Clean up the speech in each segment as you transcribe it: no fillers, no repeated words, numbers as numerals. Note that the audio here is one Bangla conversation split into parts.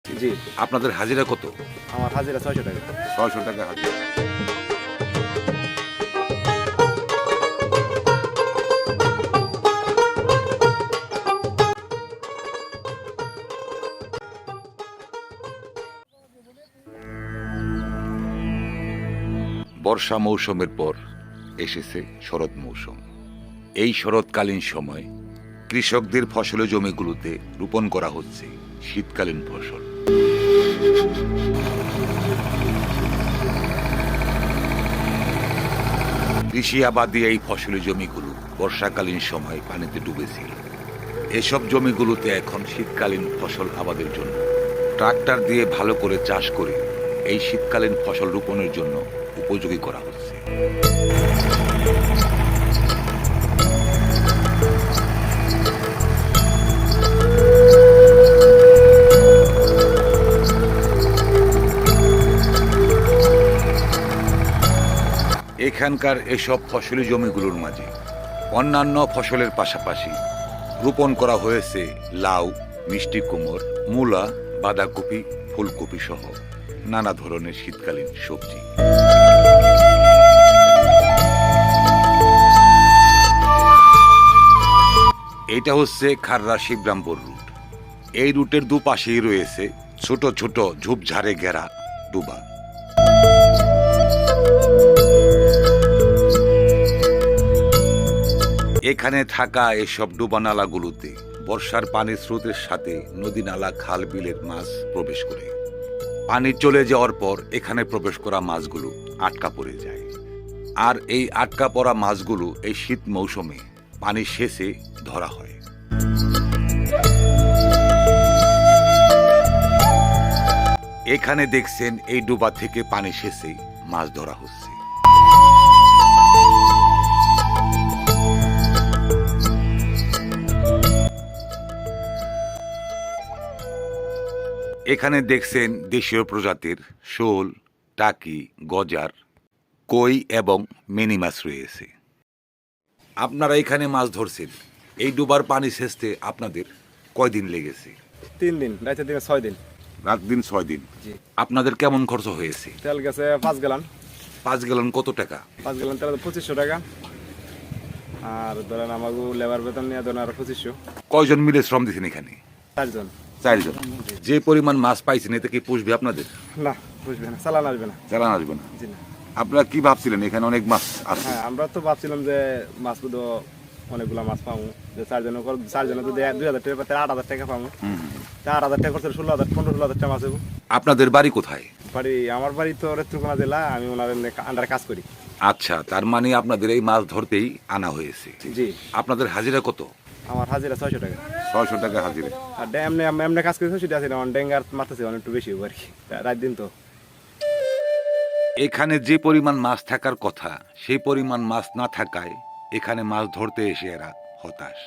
জি। আপনাদের হাজিরা কত? আমার হাজিরা ৬০০ টাকা। ৬০০ টাকা হাজিরা। বর্ষা মৌসুমের পর এসেছে শরৎ মৌসুম। এই শরৎকালীন সময় কৃষকদের ফসল জমিগুলোতে রোপণ করা হচ্ছে শীতকালীন ফসল। কৃষি আবাদী এই ফসলি জমিগুলো বর্ষাকালীন সময় পানিতে ডুবেছিল। এসব জমিগুলোতে এখন শীতকালীন ফসল আবাদের জন্য ট্রাক্টর দিয়ে ভালো করে চাষ করে এই শীতকালীন ফসল রোপণের জন্য উপযোগী করা হচ্ছে। এখানকার এসব ফসলি জমিগুলোর মাঝে অন্যান্য ফসলের পাশাপাশি রোপণ করা হয়েছে লাউ, মিষ্টি কুমড়, মূলা, বাঁধাকপি, ফুলকপি সহ নানা ধরনের শীতকালীন সবজি। এটা হচ্ছে খাররা শিবরামপুর রুট। এই রুটের দুপাশেই রয়েছে ছোট ছোট ঝোপঝাড়ে ঘেরা ডুবা। এখানে থাকা এসব ডুবা নালাগুলোতে বর্ষার পানির স্রোতের সাথে নদী, নালা, খাল, বিলের মাছ প্রবেশ করে। পানি চলে যাওয়ার পর এখানে প্রবেশ করা মাছগুলো আটকা পড়ে যায়। আর এই আটকা পড়া মাছগুলো এই শীত মৌসুমে পানি সেচে ধরা হয়। এখানে দেখছেন এই ডোবা থেকে পানি সেচে মাছ ধরা হচ্ছে। এখানে দেখছেন দেশীয় প্রজাতির শোল, টাকি, গজার, কই এবং মিনি মাছ রয়েছে। আপনারা এখানে মাছ ধরছেন, এই ডোবার পানি সেচতে আপনাদের কয়দিন লেগেছে? ৩ দিন, রাইতে দিনে ৬ দিন। রাত দিন ৬ দিন। জি। আপনাদের কেমন খরচ হয়েছে? তেল গেছে ৫ গ্যালন। ৫ গ্যালন কত টাকা? ৫ গ্যালন তেল ২৫০০ টাকা। আর ধরেন আমাকে লেবার বেতন নিয়ে ধরেন আরো ২৫০০। কয়জন মিলে শ্রম দিচ্ছেন এখানে? ৪ জন। ৪ জন। যে পরিমাণ মাছ পাইছেন এতে কি পুষবে আপনাদের? না, বুঝবে না, চালান আসবে না। চালান আসবে না। জি না। আপনারা কি ভাবছিলেন এখানে অনেক মাছ আছে? হ্যাঁ, আমরা তো ভাবছিলাম যে মাছ বুধো অনেকগুলো মাছ পাবো, যে ৪ জনের যদি ২,০০০ টাকা পাতে ৮,০০০ টাকা পাবো। তা ৮,০০০ টাকা করছে ১৬,০০০ ১৫-১৬,০০০ টাকা মাছ হবো। আপনাদের বাড়ি কোথায়? আমার বাড়ি তো নেত্রকোনা জেলা, আমি ওনার আন্ডারে কাজ করি। আচ্ছা, তার মানে আপনাদের এই মাছ ধরতেই আনা হয়েছে। জি। আপনাদের হাজিরা কত? আমার হাজিরা ৬০০ টাকা। ৬০০ টাকা হাজিরা। আর এমনি কাজ করেছি সেটা আছে না, ডেঙ্গার মারতেছে অনেক একটু বেশি আর কি, রাত দিন তো। এখানে যে পরিমাণ মাছ থাকার কথা সেই পরিমাণ মাছ না থাকায় এখানে মাছ ধরতে এসে এরা হতাশ।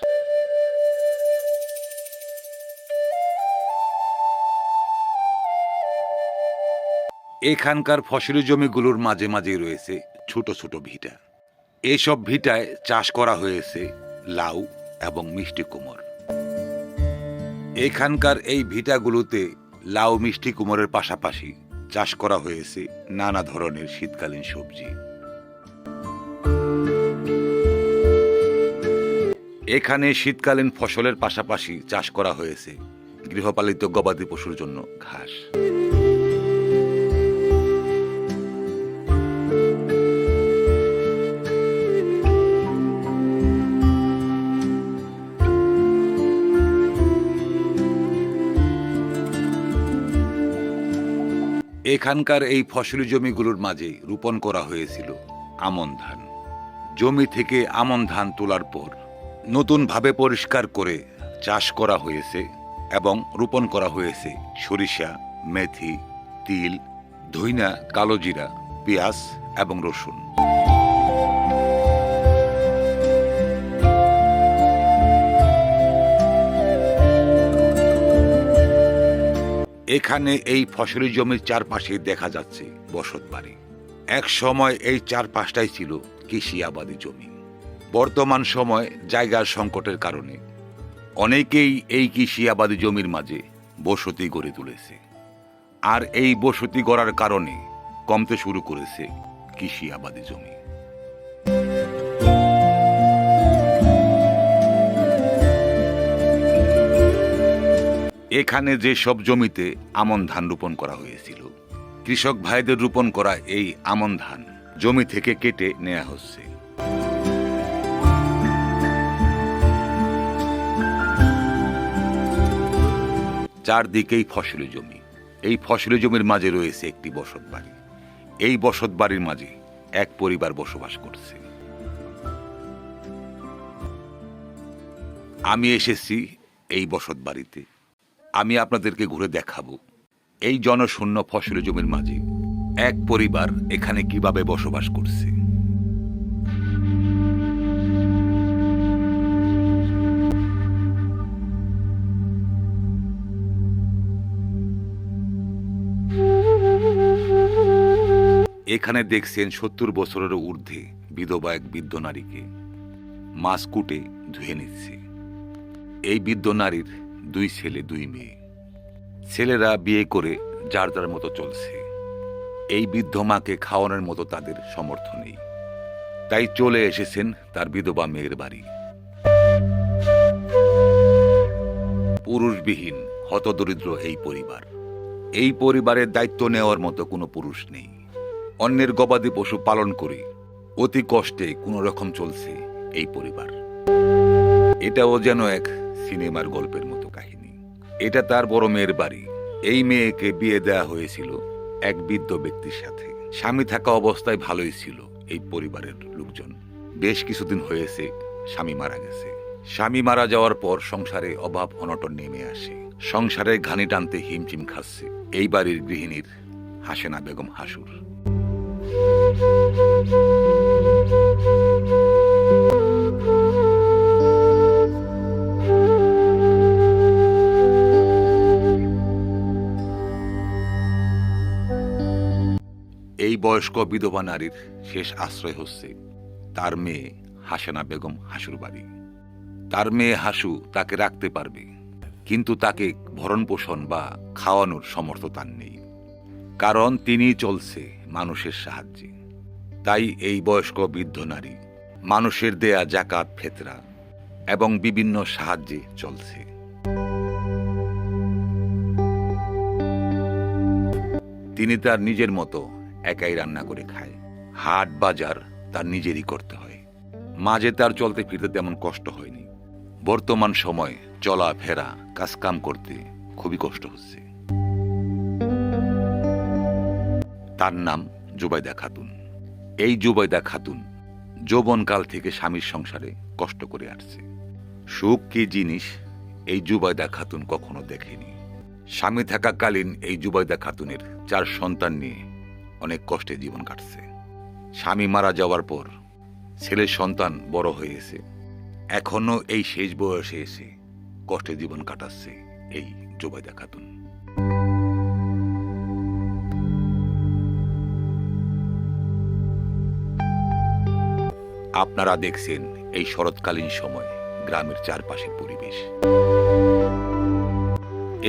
এখানকার ফসলি জমিগুলোর মাঝে মাঝে রয়েছে ছোট ছোট ভিটা। এসব ভিটায় চাষ করা হয়েছে লাউ এবং মিষ্টি কুমড়। এখানকার এই ভিটাগুলোতে লাউ, মিষ্টি কুমড়ের পাশাপাশি চাষ করা হয়েছে নানা ধরনের শীতকালীন সবজি। এখানে শীতকালীন ফসলের পাশাপাশি চাষ করা হয়েছে গৃহপালিত গবাদি পশুর জন্য ঘাস। এখানকার এই ফসলি জমিগুলোর মাঝে রোপণ করা হয়েছিল আমন ধান। জমি থেকে আমন ধান তোলার পর নতুনভাবে পরিষ্কার করে চাষ করা হয়েছে এবং রোপণ করা হয়েছে সরিষা, মেথি, তিল, ধইনা, কালোজিরা, পেঁয়াজ এবং রসুন। এখানে এই ফসলি জমির চারপাশে দেখা যাচ্ছে বসত বাড়ি। এক সময় এই চারপাশটাই ছিল কৃষি আবাদি জমি। বর্তমান সময় জায়গার সংকটের কারণে অনেকেই এই কৃষি আবাদি জমির মাঝে বসতি গড়ে তুলেছে, আর এই বসতি গড়ার কারণে কমতে শুরু করেছে কৃষি আবাদি জমি। এখানে যে সব জমিতে আমন ধান রোপণ করা হয়েছিল, কৃষক ভাইদের রোপণ করা এই আমন ধান জমি থেকে কেটে নেওয়া হচ্ছে। চারদিকেই ফসলি জমি। এই ফসলি জমির মাঝে রয়েছে একটি বসত বাড়ি। এই বসত বাড়ির মাঝে এক পরিবার বসবাস করছে। আমি এসেছি এই বসত বাড়িতে। আমি আপনাদেরকে ঘুরে দেখাবো এই জনশূন্য ফসলি জমির মাঝে এক পরিবার এখানে কিভাবে বসবাস করছে। এখানে দেখছেন ৭০ বছরের ঊর্ধ্বে বিধবা এক বৃদ্ধ নারীকে মাছ কুটে ধুয়ে নিচ্ছে। এই বৃদ্ধ নারীর 2 ছেলে 2 মেয়ে। ছেলেরা বিয়ে করে যার যার মতো চলছে। এই বৃদ্ধ মাকে খাওয়ানোর মতো তাদের সামর্থ্য নেই, তাই চলে এসেছেন তার বিধবা মেয়ের বাড়ি। পুরুষবিহীন হতদরিদ্র এই পরিবার। এই পরিবারের দায়িত্ব নেওয়ার মতো কোনো পুরুষ নেই। অন্যের গবাদি পশু পালন করে অতি কষ্টে কোনো রকম চলছে এই পরিবার। এটাও যেন এক সিনেমার গল্পের মতো কাহিনী। এটা তার বড় মেয়ের বাড়ি। এই মেয়েকে বিয়ে দেওয়া হয়েছিল এক বৃদ্ধ ব্যক্তির সাথে। স্বামী থাকা অবস্থায় ভালোই ছিল এই পরিবারের লোকজন। বেশ কিছুদিন হয়েছে স্বামী মারা গেছে। স্বামী মারা যাওয়ার পর সংসারে অভাব অনটন নেমে আসে। সংসারে ঘানি টানতে হিমচিম খাচ্ছে এই বাড়ির গৃহিণীর হাসেনা বেগম হাসুর। এই বয়স্ক বিধবা নারীর শেষ আশ্রয় হচ্ছে তার মেয়ে হাসেনা বেগম হাসুর বাড়ি। তার মেয়ে হাসু তাকে রাখতে পারবে, কিন্তু তাকে ভরণ পোষণ বা খাওয়ানোর সামর্থ্য তার নেই, কারণ তিনি চলছে মানুষের সাহায্যে। তাই এই বয়স্ক বৃদ্ধ নারী মানুষের দেয়া জাকাত ফেতরা এবং বিভিন্ন সাহায্যে চলছে। তিনি তার নিজের মতো একাই রান্না করে খায়। হাট বাজার তার নিজেরই করতে হয়। মাঝে তার চলতে ফিরতে তেমন কষ্ট হয়নি। বর্তমান সময় চলা ফেরা কাজকাম করতে খুবই কষ্ট হচ্ছে। তার নাম জুবাইদা খাতুন। এই জুবাইদা খাতুন যৌবনকাল থেকে স্বামীর সংসারে কষ্ট করে আসছে। সুখ কি জিনিস এই জুবাইদা খাতুন কখনো দেখেনি। স্বামী থাকাকালীন এই জুবাইদা খাতুনের 4 সন্তান নিয়ে অনেক কষ্টে জীবন কাটছে। স্বামী মারা যাওয়ার পর ছেলের সন্তান বড় হয়েছে। এখনো এই শেষ বয়সে এসে কষ্টে জীবন কাটাচ্ছে এই জুবাইদা খাতুন। আপনারা দেখছেন এই শরৎকালীন সময় গ্রামের চারপাশের পরিবেশ।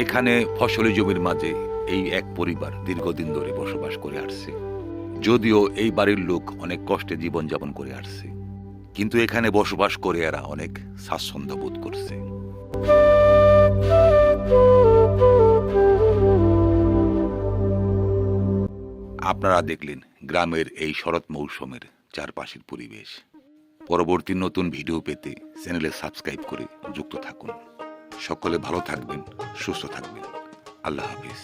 এখানে ফসলি জমির মাঝে এই এক পরিবার দীর্ঘদিন ধরে বসবাস করে আসছে। যদিও এই বাড়ির লোক অনেক কষ্টে জীবনযাপন করে আসছে, কিন্তু এখানে বসবাস করে এরা অনেক স্বাচ্ছন্দ্য বোধ করছে। আপনারা দেখলেন গ্রামের এই শরৎ মৌসুমের চারপাশের পরিবেশ। পরবর্তী নতুন ভিডিও পেতে চ্যানেলে সাবস্ক্রাইব করে যুক্ত থাকুন। সকলে ভালো থাকবেন, সুস্থ থাকবেন। আল্লাহ হাফিজ।